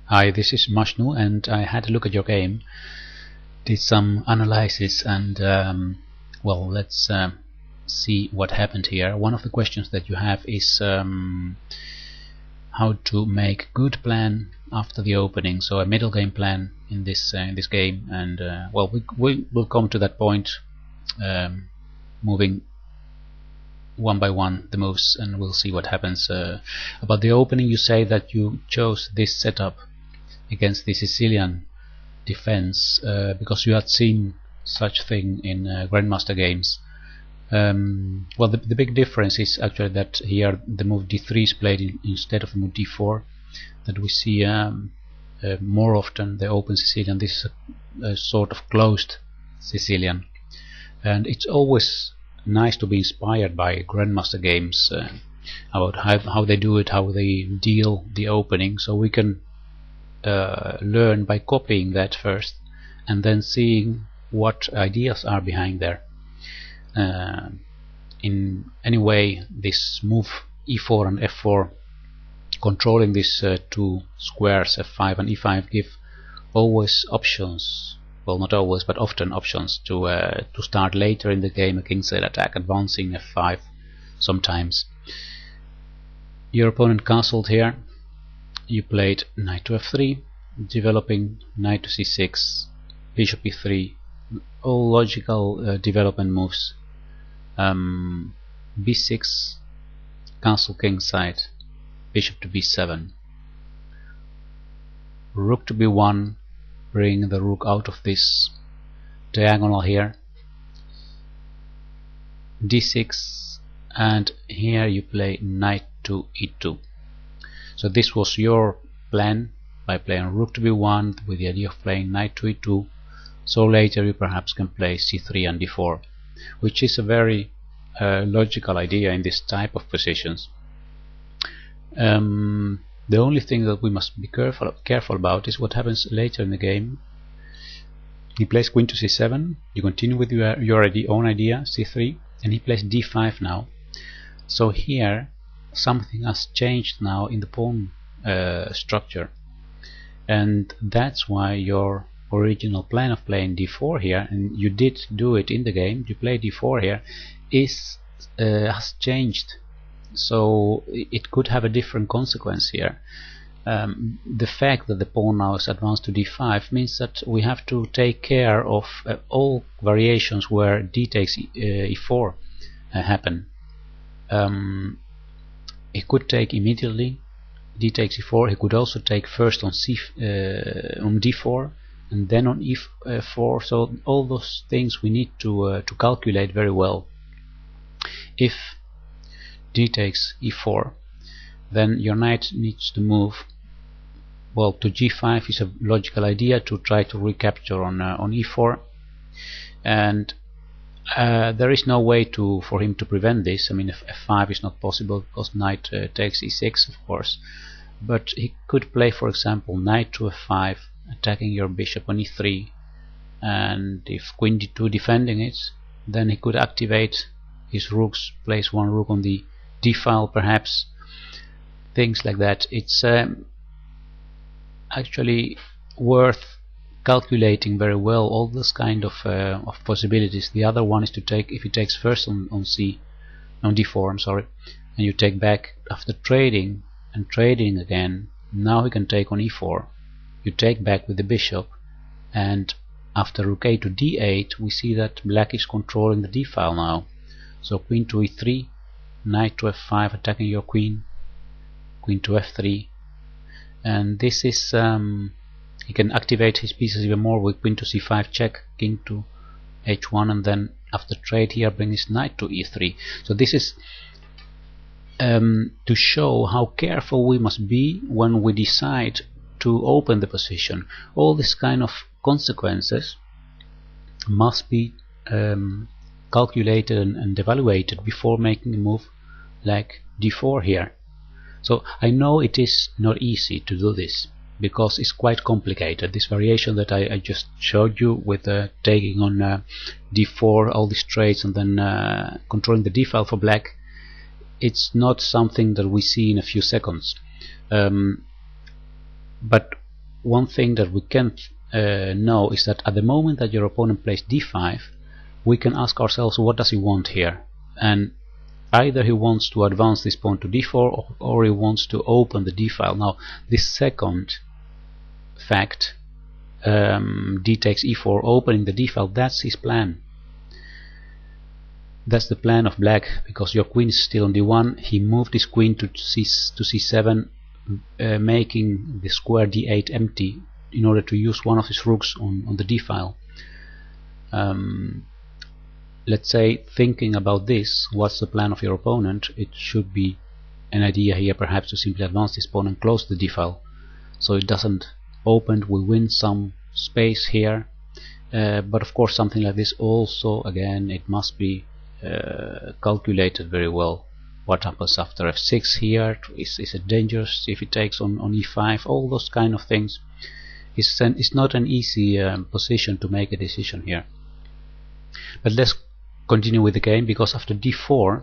Hi, this is Mashnu, and I had a look at your game, did some analysis, and well, let's see what happened here. One of the questions that you have is how to make good plan after the opening, so a middle game plan in this game, and well, we will come to that point, moving one by one the moves, and we'll see what happens. About the opening, you say that you chose this setup against the Sicilian defense because you had seen such thing in Grandmaster games. Well, the big difference is actually that here the move d3 is played instead of the move d4, that we see more often the open Sicilian. This is a sort of closed Sicilian, and it's always nice to be inspired by Grandmaster games about how they do it, how they deal the opening, so we can learn by copying that first and then seeing what ideas are behind there. In any way, this move e4 and f4, controlling these two squares f5 and e5, give always options, well, not always but often options to start later in the game a kingside attack, advancing f5 sometimes. Your opponent castled here. You played knight to f3, developing knight to c6, bishop e3, all logical development moves. b6, castle kingside, bishop to b7, rook to b1, bring the rook out of this diagonal here, d6, and here you play knight to e2. So this was your plan, by playing rook to b1 with the idea of playing knight to e2, so later you perhaps can play c3 and d4, which is a very logical idea in this type of positions. The only thing that we must be careful about is what happens later in the game. He plays queen to c7, you continue with your own idea, c3, and he plays d5 now. So here something has changed now in the pawn structure, and that's why your original plan of playing d4 here, and you did do it in the game, you play d4 here, has changed. So it could have a different consequence here. The fact that the pawn now is advanced to d5 means that we have to take care of all variations where d takes e4 happen. He could take immediately d takes e4. He could also take first on on d4 and then on e4. So all those things we need to calculate very well. If d takes e4, then your knight needs to move, well, to g5 is a logical idea to try to recapture on e4, and there is no way for him to prevent this. I mean, if f5 is not possible because knight takes e6, of course, but he could play, for example, knight to f5, attacking your bishop on e3, and if queen d2 defending it, then he could activate his rooks, place one rook on the d file perhaps, things like that. It's actually worth calculating very well all this kind of possibilities. The other one is to take, if he takes first on d4, I'm sorry, and you take back after trading and trading again, now he can take on e4, you take back with the bishop, and after rook a to d8 we see that black is controlling the d file now. So queen to e3, knight to f5, attacking your queen, queen to f3, and this is he can activate his pieces even more with queen to c5 check, king to h1, and then after trade here bring his knight to e3. So this is to show how careful we must be when we decide to open the position. All this kind of consequences must be calculated and evaluated before making a move like d4 here. So I know it is not easy to do this because it's quite complicated. This variation that I just showed you with taking on d4, all these trades, and then controlling the d file for black, it's not something that we see in a few seconds. But one thing that we can't know is that at the moment that your opponent plays d5, we can ask ourselves, what does he want here? And either he wants to advance this pawn to d4, or he wants to open the d file. Now this second fact, d takes e4, opening the d file, that's his plan. That's the plan of black, because your queen is still on d1. He moved his queen to c7, making the square d8 empty in order to use one of his rooks on the d file. Let's say, thinking about this, what's the plan of your opponent? It should be an idea here perhaps to simply advance this pawn and close the d file, so it doesn't open. We win some space here, but of course something like this also, again, it must be calculated very well. What happens after f6 here? Is it dangerous if it takes on e5? All those kind of things. It's not an easy position to make a decision here. But let's continue with the game, because after d4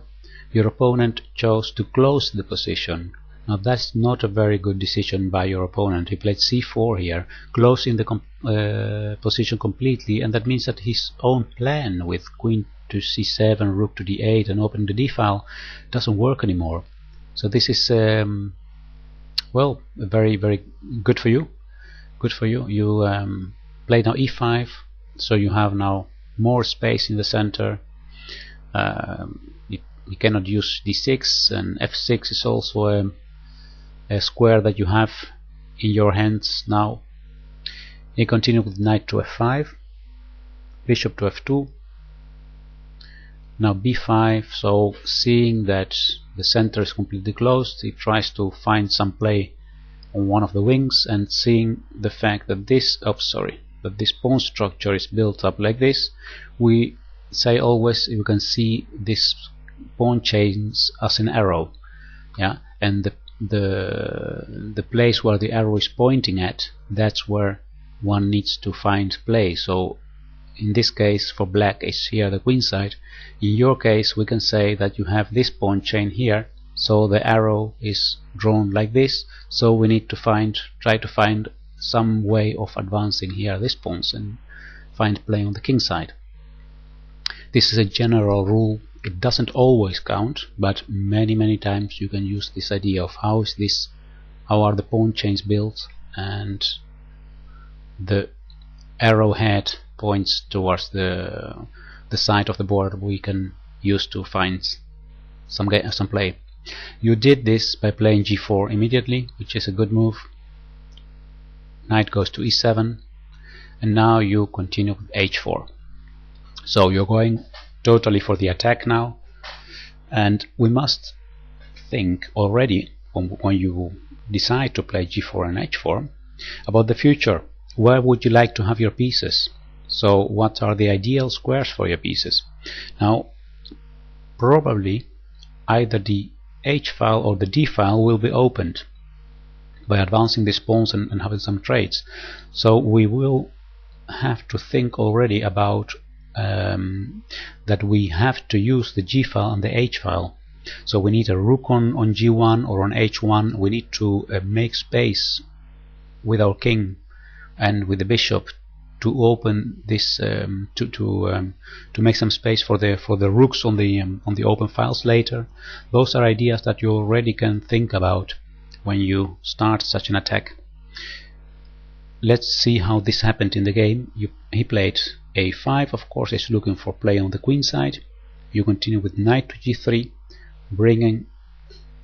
your opponent chose to close the position. Now that's not a very good decision by your opponent. He played c4 here, closing the position completely, and that means that his own plan with queen to c7, rook to d8 and opening the d file doesn't work anymore. So this is well, very good for you. Good for you. You play now e5, so you have now more space in the center. You cannot use d6, and f6 is also a square that you have in your hands now. You continue with knight to f5, bishop to f2, now b5. So seeing that the center is completely closed, he tries to find some play on one of the wings, and seeing the fact that this that this pawn structure is built up like this, we say always you can see this pawn chains as an arrow, yeah, and the place where the arrow is pointing at, that's where one needs to find play. So in this case for black is here the queen side. In your case we can say that you have this pawn chain here, so the arrow is drawn like this, so we need to try to find some way of advancing here these pawns and find play on the king side. This is a general rule. It doesn't always count, but many times you can use this idea of how are the pawn chains built, and the arrowhead points towards the side of the board we can use to find some play. You did this by playing g4 immediately, which is a good move. Knight goes to e7, and now you continue with h4. So you're going totally for the attack now, and we must think already when you decide to play g4 and h4 about the future. Where would you like to have your pieces? So what are the ideal squares for your pieces? Now probably either the h file or the d file will be opened by advancing these pawns and having some trades. So we will have to think already about that we have to use the g file and the h file. So we need a rook on g1 or on h1. We need to make space with our king and with the bishop to open this to make some space for the rooks on the open files later. Those are ideas that you already can think about when you start such an attack. Let's see how this happened in the game. He played a5, of course is looking for play on the queen side. You continue with knight to g3, bringing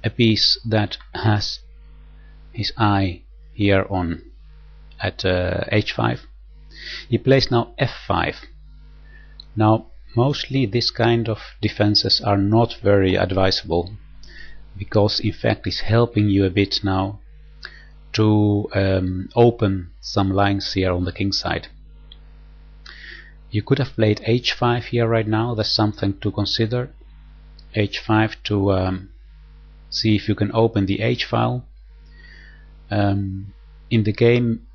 a piece that has his eye here on at h5. He plays now f5. Now mostly this kind of defenses are not very advisable, because in fact it's helping you a bit now to open some lines here on the king side. You could have played h5 here right now. That's something to consider. h5 to see if you can open the h file. In the game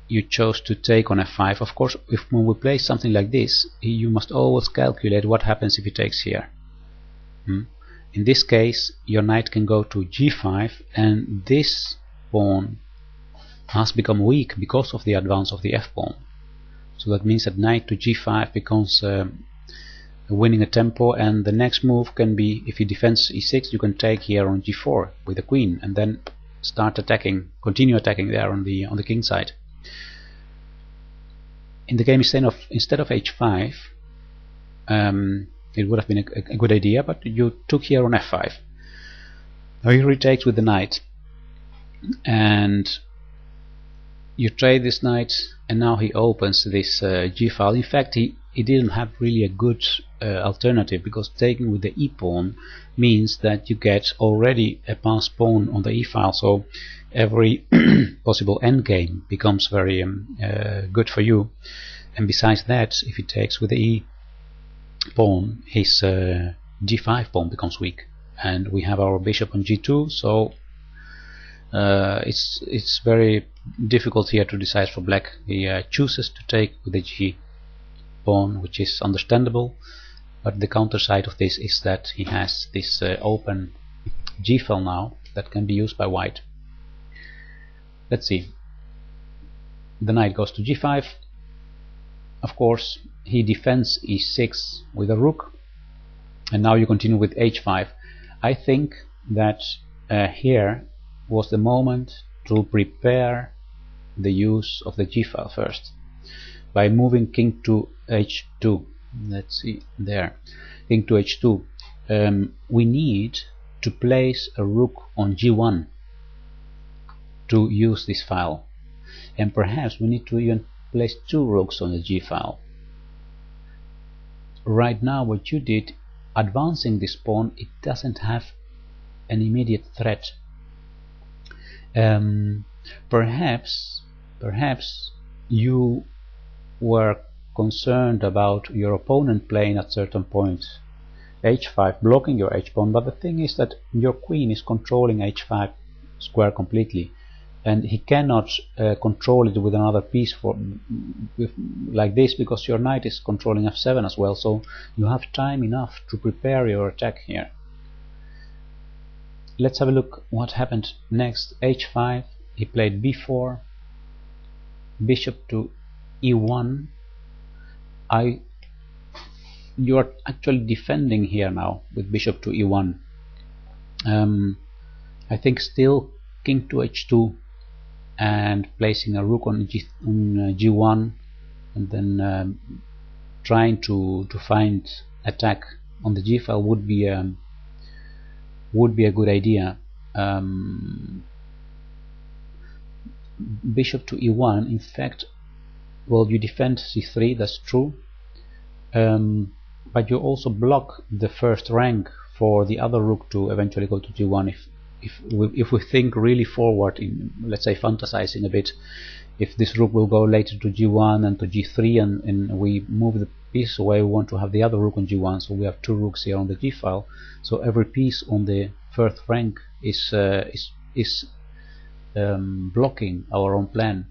you chose to take on f5. Of course, when we play something like this, you must always calculate what happens if he takes here. In this case, your knight can go to g5, and this pawn has become weak because of the advance of the f-pawn. So that means that knight to g5 becomes winning a tempo, and the next move can be, if he defends e6, you can take here on g4 with the queen, and then start attacking, continue attacking there on the king side. In the game, instead of h5, it would have been a good idea, but you took here on f5. Now he retakes with the knight, and you trade this knight, and now he opens this g file. In fact, he didn't have really a good alternative, because taking with the e pawn means that you get already a passed pawn on the e file, so every possible endgame becomes very good for you. And besides that, if he takes with the e pawn, his g5 pawn becomes weak, and we have our bishop on g2, so it's very difficult here to decide for black. He chooses to take with the g pawn, which is understandable, but the counter side of this is that he has this open g file now that can be used by white. Let's see. The knight goes to g5. Of course, he defends e6 with a rook, and now you continue with h5. I think that here was the moment to prepare the use of the g file first by moving king to h2. Let's see there, king to h2. We need to place a rook on g1 to use this file, and perhaps we need to even place 2 rooks on the g file. Right now, what you did, advancing this pawn, it doesn't have an immediate threat. Perhaps you were concerned about your opponent playing at certain points h5, blocking your h-pawn, but the thing is that your queen is controlling h5 square completely, and he cannot control it with another piece like this, because your knight is controlling f7 as well, so you have time enough to prepare your attack here. Let's have a look what happened next. h5, he played b4, bishop to e1. You are actually defending here now with bishop to e1. I think still king to h2 and placing a rook on g1, and then trying to find attack on the g file would be a good idea. Bishop to e1, in fact, well, you defend c3, that's true, but you also block the first rank for the other rook to eventually go to g1. If we think really forward, in, let's say, fantasizing a bit, if this rook will go later to g1 and to g3, and we move the piece away, we want to have the other rook on g1, so we have 2 rooks here on the g file, so every piece on the first rank is blocking our own plan.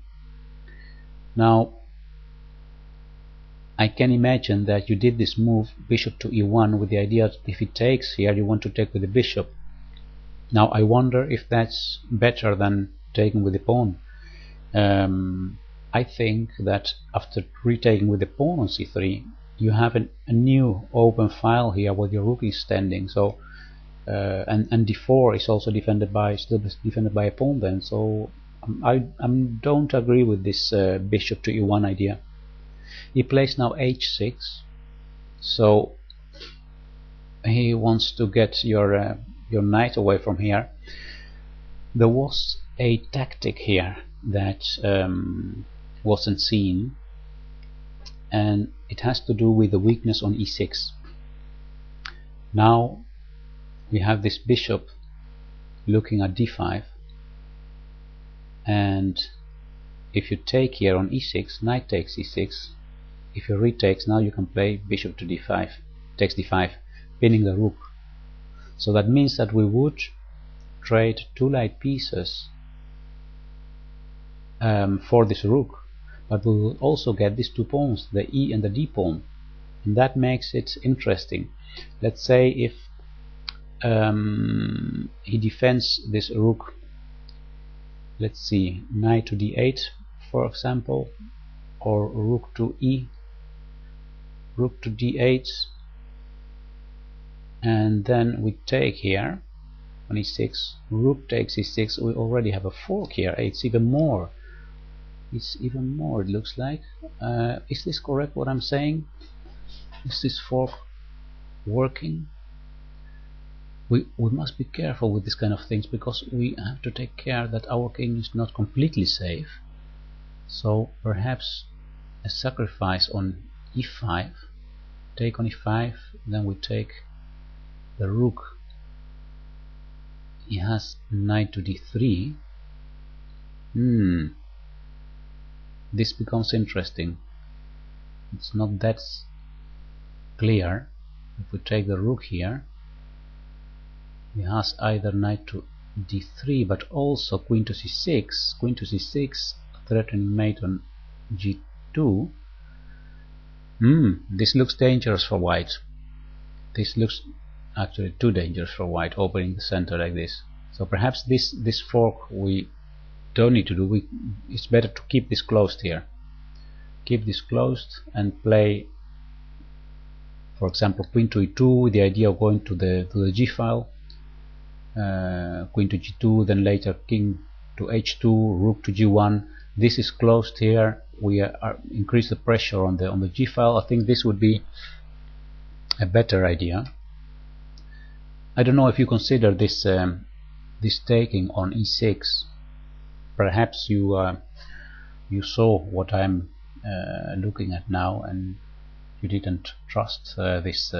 Now, I can imagine that you did this move bishop to e1 with the idea that if he takes here, you want to take with the bishop. Now I wonder if that's better than taking with the pawn. I think that after retaking with the pawn on c3, you have a new open file here where your rook is standing. So and d4 is also still defended by a pawn then. So I don't agree with this bishop to e1 idea. He plays now h6, so he wants to get your knight away from here. There was a tactic here that wasn't seen, and it has to do with the weakness on e6. Now we have this bishop looking at d5, and if you take here on e6, knight takes e6. If you retakes, now you can play bishop to d5, takes d5, pinning the rook. So that means that we would trade 2 light pieces for this rook, but we will also get these 2 pawns, the e and the d pawn, and that makes it interesting. Let's say if he defends this rook let's see, knight to d8 for example, or rook to d8, and then we take here on e6, rook takes e6. We already have a fork here. It's even more, it looks like. Is this correct what I'm saying? Is this fork working? We must be careful with this kind of things, because we have to take care that our king is not completely safe. So perhaps a sacrifice on e5, take on e5, then we take the rook. He has knight to d3. This becomes interesting. It's not that clear. If we take the rook here, he has either knight to d3 but also queen to c6, threatening mate on g2. This looks dangerous for white. This looks actually too dangerous for white, opening the center like this. So perhaps this fork we don't need to do. It's better to keep this closed here. Keep this closed and play, for example, queen to e2 with the idea of going to the g file, queen to g2, then later king to h2, rook to g1. This is closed here. We increase the pressure on the g file. I think this would be a better idea. I don't know if you consider this this taking on e6. Perhaps you saw what I'm looking at now, and you didn't trust this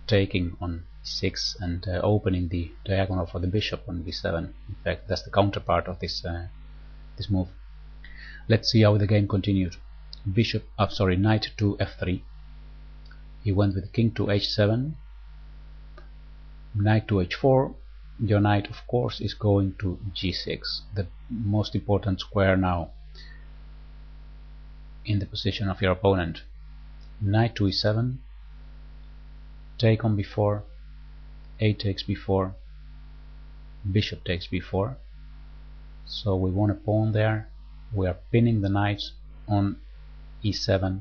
taking on e6 and opening the diagonal for the bishop on b7. In fact, that's the counterpart of this this move. Let's see how the game continued. Knight to f3. He went with king to h7, knight to h4. Your knight, of course, is going to g6, the most important square now in the position of your opponent. Knight to e7, take on b4, a takes b4, bishop takes b4. So we won a pawn there. We are pinning the knight on e7,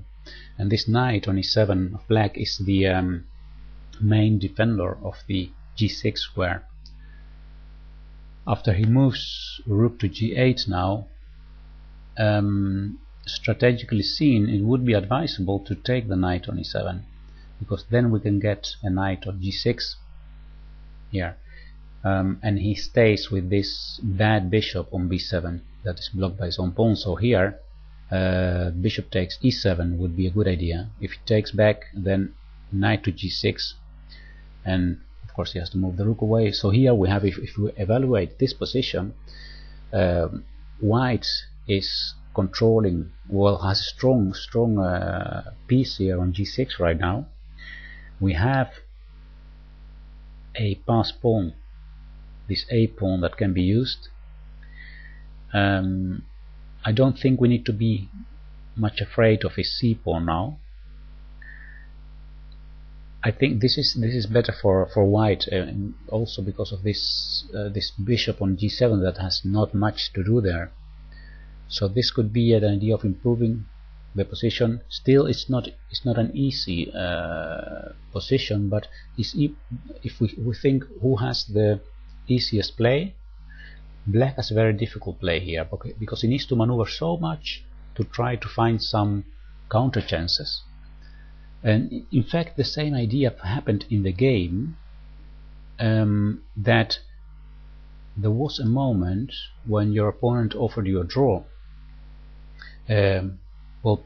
and this knight on e7 of black is the main defender of the g6 square. After he moves rook to g8 now, strategically seen, it would be advisable to take the knight on e7, because then we can get a knight on g6 here, and he stays with this bad bishop on b7 that is blocked by his own pawn. So here bishop takes e7 would be a good idea. If he takes back, then knight to g6, and of course he has to move the rook away. So here we have, if we evaluate this position, white is controlling, well, has a strong piece here on g6 right now. We have a pass pawn, this a pawn that can be used. I don't think we need to be much afraid of his c pawn now. I think this is better for white, also because of this this bishop on g7 that has not much to do there. So this could be an idea of improving the position. Still, it's not an easy position, but if we think who has the easiest play, black has a very difficult play here, because he needs to maneuver so much to try to find some counter chances. And in fact, the same idea happened in the game, that there was a moment when your opponent offered you a draw. Well,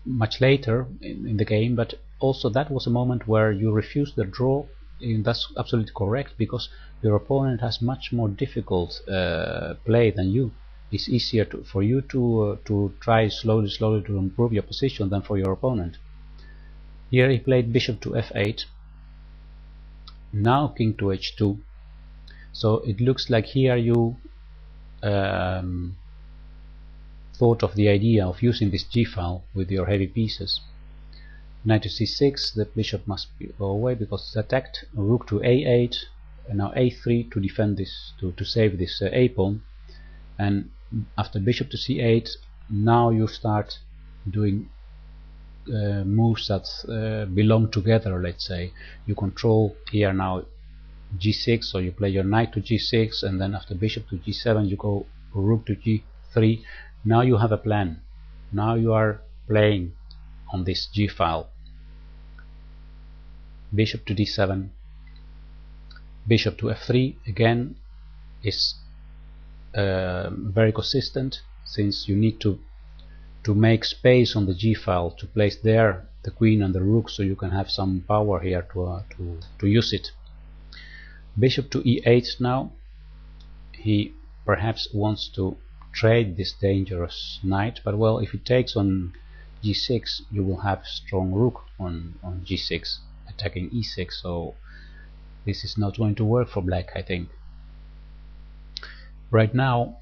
much later in the game, but also that was a moment where you refused the draw, and that's absolutely correct, because your opponent has much more difficult play than you. It's easier for you to try slowly to improve your position than for your opponent. Here he played bishop to f8, now king to h2. So it looks like here you thought of the idea of using this g file with your heavy pieces. Knight to c6, the bishop must go away because it's attacked. Rook to a8, now a3 to defend this, to save this a pawn, and after bishop to c8, now you start doing moves that belong together. Let's say you control here now g6, so you play your knight to g6, and then after bishop to g7 you go rook to g3. Now you have a plan. Now you are playing on this g file. Bishop to d7, bishop to f3 again is very consistent, since you need to make space on the g file to place there the queen and the rook, so you can have some power here to use it. Bishop to e8 now. He perhaps wants to trade this dangerous knight, but well, if he takes on g6 you will have strong rook on g6 attacking e6, so this is not going to work for black, I think. Right now,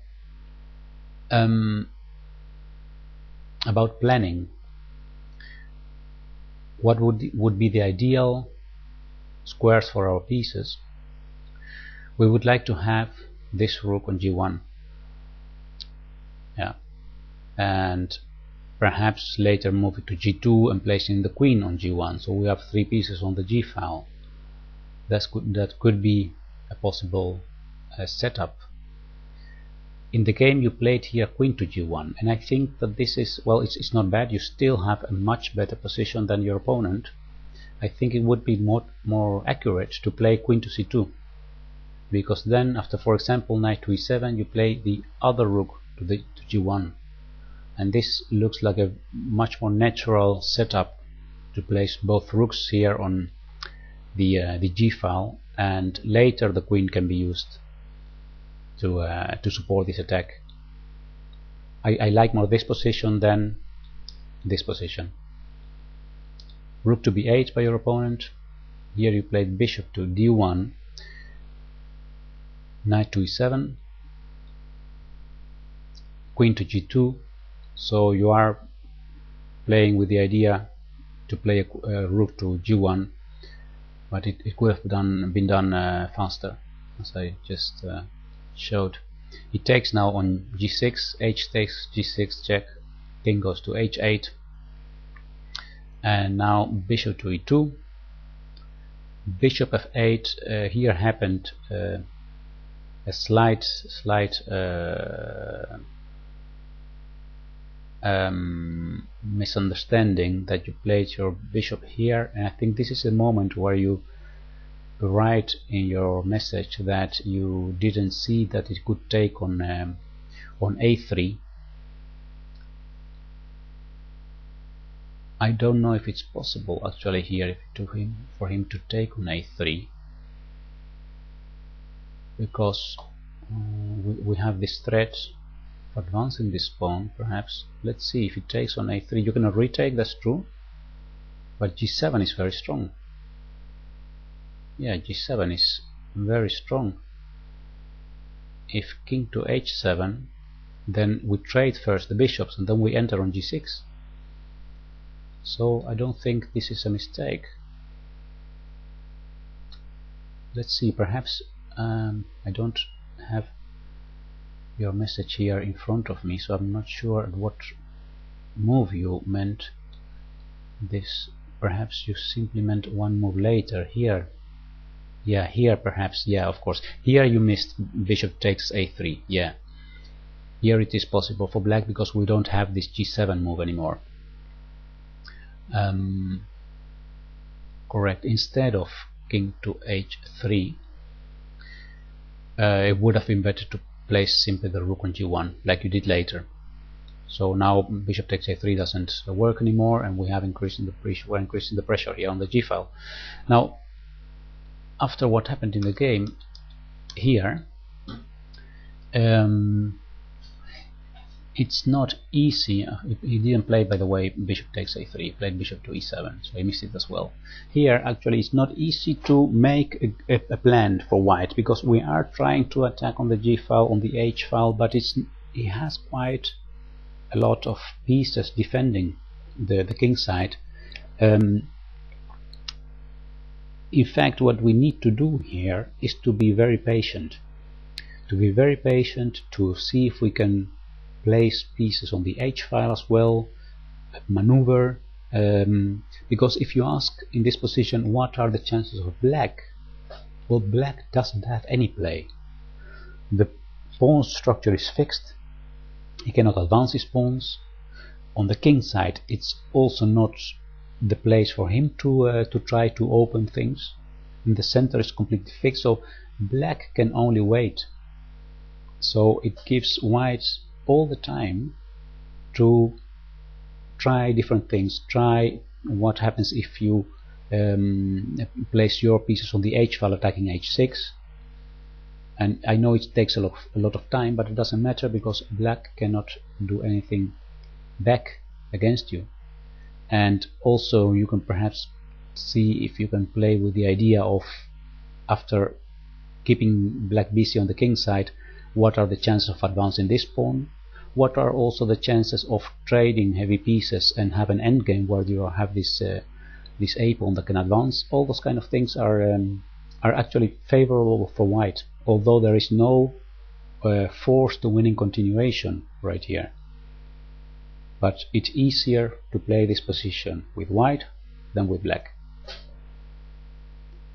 about planning, what would be the ideal squares for our pieces? We would like to have this rook on g1, yeah, and perhaps later move it to g2 and placing the queen on g1, so we have 3 pieces on the g file. That could be a possible setup. In the game you played here queen to g1, and I think that this is, well, it's not bad. You still have a much better position than your opponent. I think it would be more accurate to play queen to c2, because then after, for example, knight to e7, you play the other rook to g1, and this looks like a much more natural setup to place both rooks here on the g file, and later the queen can be used to support this attack. I like more this position than this position. Rook to b8 by your opponent. Here you played bishop to d1, knight to e7, queen to g2, so you are playing with the idea to play a rook to g1, but it could have been done faster, as I just showed. He takes now on g6, h takes g6 check, king goes to h8, and now bishop to e2, bishop f8. Here happened a slight misunderstanding, that you played your bishop here, and I think this is a moment where you write in your message that you didn't see that it could take on a3. I don't know if it's possible actually here for him to take on a3, because we have this threat of advancing this pawn. Perhaps, let's see, if it takes on a3 you cannot retake, that's true, but g7 is very strong. Yeah, g7 is very strong. If king to h7, then we trade first the bishops and then we enter on g6. So I don't think this is a mistake. Let's see, perhaps I don't have your message here in front of me, so I'm not sure at what move you meant this. Perhaps you simply meant one move later here. Yeah, here perhaps, yeah, of course. Here you missed bishop takes a3, yeah. Here it is possible for black because we don't have this g7 move anymore. Correct, instead of king to h3, it would have been better to place simply the rook on g1 like you did later. So now bishop takes a3 doesn't work anymore, and we have increasing the pressure here on the g file. Now, after what happened in the game here, it's not easy. He didn't play, by the way, bishop takes a3, he played bishop to e7, so he missed it as well. Here actually it's not easy to make a plan for white, because we are trying to attack on the g file, on the h file, but he has quite a lot of pieces defending the king side. In fact, what we need to do here is to be very patient. To see if we can place pieces on the H file as well, maneuver, because if you ask in this position what are the chances of black, well, black doesn't have any play. The pawn structure is fixed, he cannot advance his pawns. On the king side, it's also not the place for him to try to open things. In the center is completely fixed, so black can only wait. So it gives white all the time to try different things. Try what happens if you place your pieces on the H file attacking H6. And I know it takes a lot of time, but it doesn't matter because black cannot do anything back against you. And also you can perhaps see if you can play with the idea of, after keeping black busy on the king side, what are the chances of advancing this pawn, what are also the chances of trading heavy pieces and have an endgame where you have this A pawn that can advance. All those kind of things are actually favorable for white, although there is no force to winning continuation right here. But it's easier to play this position with white than with black.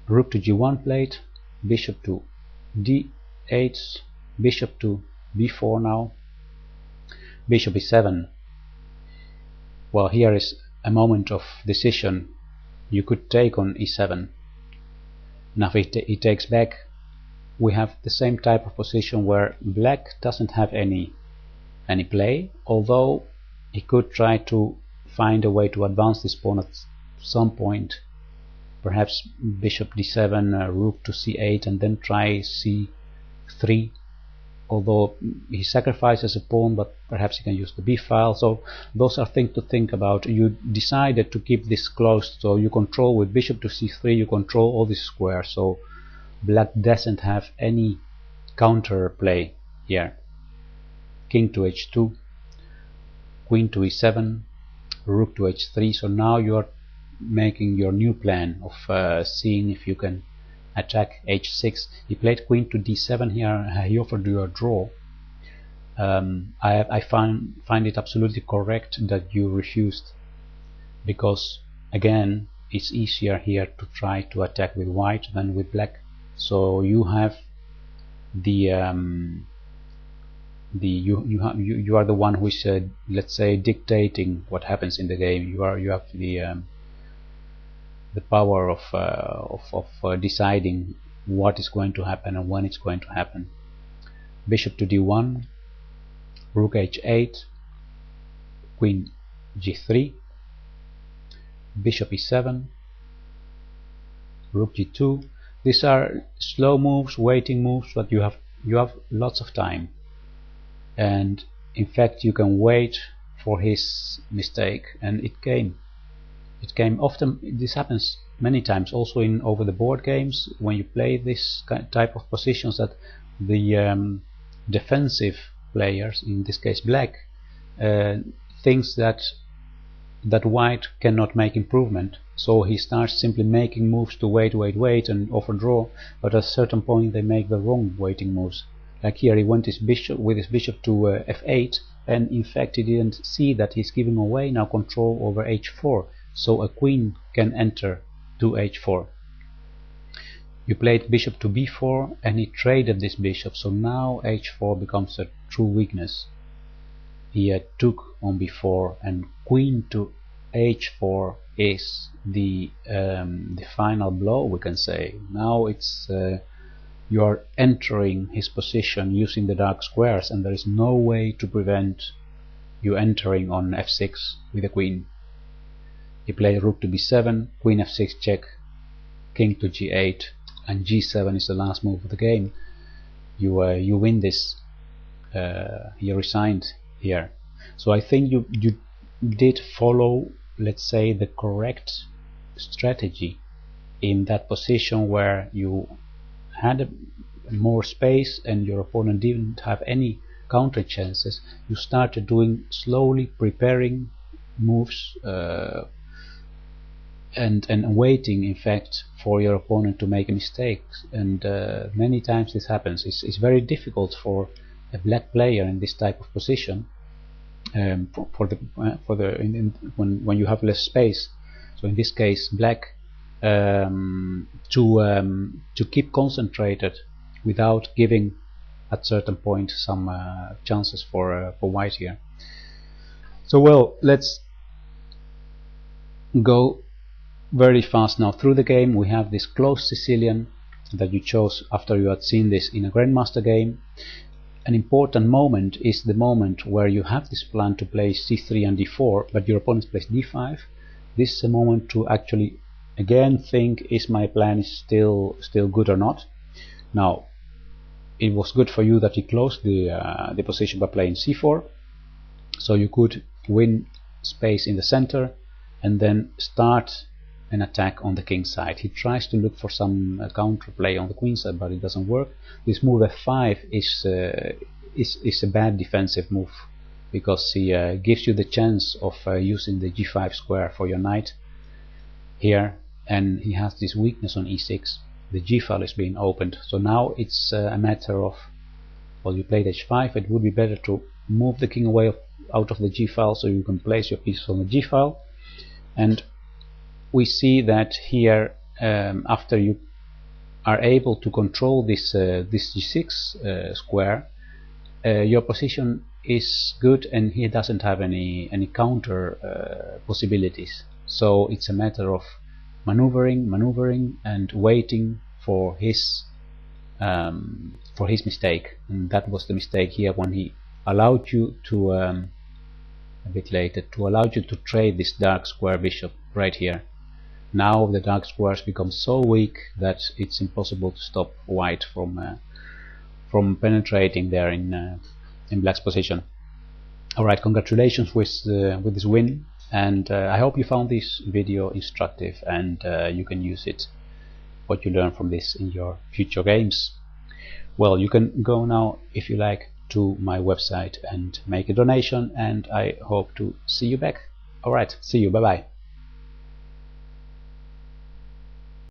Rook to G1 played, bishop to D8, bishop to B4 now, bishop E7. Well, here is a moment of decision. You could take on E7. Now if he takes back, we have the same type of position where black doesn't have any play, although he could try to find a way to advance this pawn at some point. Perhaps bishop D7, rook to C8, and then try C3. Although he sacrifices a pawn, but perhaps he can use the B file. So those are things to think about. You decided to keep this closed, so you control with bishop to C3. You control all these squares, so black doesn't have any counter play here. King to H2, queen to E7, rook to H3. So now you are making your new plan of seeing if you can attack H6. He played queen to D7 here. He offered you a draw. I find it absolutely correct that you refused, because again it's easier here to try to attack with white than with black. So you have you are the one who is let's say dictating what happens in the game. You have the power of deciding what is going to happen and when it's going to happen. Bishop to D1, rook H8, queen G3, bishop E7, rook G2. These are slow moves, waiting moves, but you have lots of time, and in fact you can wait for his mistake, and it came often. This happens many times also in over the board games when you play this type of positions, that the defensive players, in this case black, thinks that white cannot make improvement, so he starts simply making moves to wait and offer draw, but at a certain point they make the wrong waiting moves. Like here he went his bishop to F8, and in fact he didn't see that he's giving away now control over H4, so a queen can enter to H4. You played bishop to B4 and he traded this bishop, so now H4 becomes a true weakness. He took on B4, and queen to H4 is the final blow, we can say. Now it's you are entering his position using the dark squares, and there is no way to prevent you entering on F6 with a queen. He played rook to B7, queen F6 check, king to G8, and G7 is the last move of the game. You win this. He resigned here. So I think you did follow, let's say, the correct strategy in that position where you had more space and your opponent didn't have any counter chances. You started doing slowly preparing moves and waiting in fact for your opponent to make a mistake, and many times this happens. It's very difficult for a black player in this type of position, when you have less space, so in this case black, to keep concentrated without giving at certain point some chances for white here. So well, let's go very fast now through the game. We have this closed Sicilian that you chose after you had seen this in a Grandmaster game. An important moment is the moment where you have this plan to play c3 and d4, but your opponent plays d5. This is a moment to actually again think, is my plan still good or not? Now, it was good for you that he closed the position by playing c4, so you could win space in the center and then start an attack on the king side. He tries to look for some counterplay on the queen side, but it doesn't work. This move f5 is a bad defensive move, because he gives you the chance of using the g5 square for your knight here, and he has this weakness on e6. The g file is being opened, so now it's a matter of, well, you played h5. It would be better to move the king away out of the g file so you can place your pieces on the g file. And we see that here, after you are able to control this g6 square, your position is good, and he doesn't have any counter possibilities. So it's a matter of maneuvering and waiting for his mistake. And that was the mistake here, when he allowed you to a bit later to allow you to trade this dark square bishop right here. Now the dark squares become so weak that it's impossible to stop white from penetrating there in black's position. Alright, congratulations with this win, and I hope you found this video instructive, and you can use it, what you learn from this, in your future games. Well, you can go now, if you like, to my website and make a donation, and I hope to see you back. Alright, see you, bye bye.